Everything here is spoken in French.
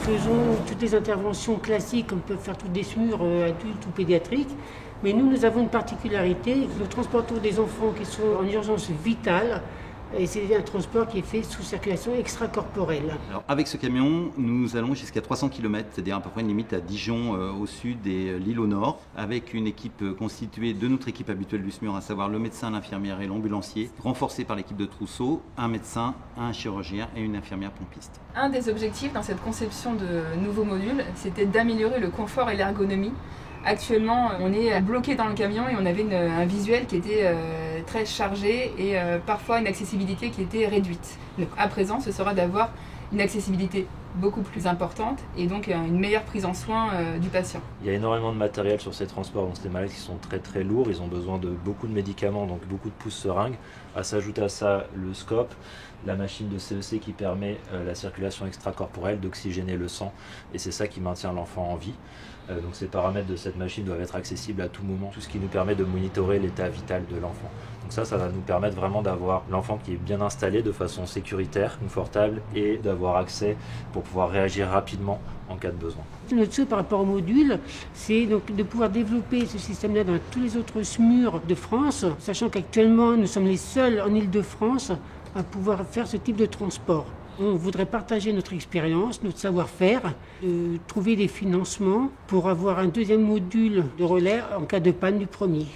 faisons toutes les interventions classiques comme peuvent faire tous les SMUR adultes ou pédiatriques. Mais nous avons une particularité. Nous transportons des enfants qui sont en urgence vitale. Et c'est un transport qui est fait sous circulation extracorporelle. Alors, avec ce camion, nous allons jusqu'à 300 km, c'est-à-dire à peu près une limite à Dijon au sud et Lille au nord, avec une équipe constituée de notre équipe habituelle du SMUR, à savoir le médecin, l'infirmière et l'ambulancier, renforcée par l'équipe de Trousseau, un médecin, un chirurgien et une infirmière pompiste. Un des objectifs dans cette conception de nouveaux modules, c'était d'améliorer le confort et l'ergonomie. Actuellement, on est bloqué dans le camion et on avait un visuel qui était très chargé et parfois une accessibilité qui était réduite. Donc, à présent, ce sera d'avoir une accessibilité beaucoup plus importante et donc une meilleure prise en soin du patient. Il y a énormément de matériel sur ces transports, donc c'est des malades qui sont très très lourds, ils ont besoin de beaucoup de médicaments, donc beaucoup de pousse-seringues. À s'ajouter à ça le scope, la machine de CEC qui permet la circulation extracorporelle, d'oxygéner le sang, et c'est ça qui maintient l'enfant en vie. Donc ces paramètres de cette machine doivent être accessibles à tout moment, tout ce qui nous permet de monitorer l'état vital de l'enfant. Donc ça va nous permettre vraiment d'avoir l'enfant qui est bien installé de façon sécuritaire, confortable, et d'avoir accès pour pouvoir réagir rapidement en cas de besoin. Notre souhait par rapport au module, c'est donc de pouvoir développer ce système-là dans tous les autres SMUR de France, sachant qu'actuellement nous sommes les seuls en Île-de-France à pouvoir faire ce type de transport. On voudrait partager notre expérience, notre savoir-faire, trouver des financements pour avoir un deuxième module de relais en cas de panne du premier.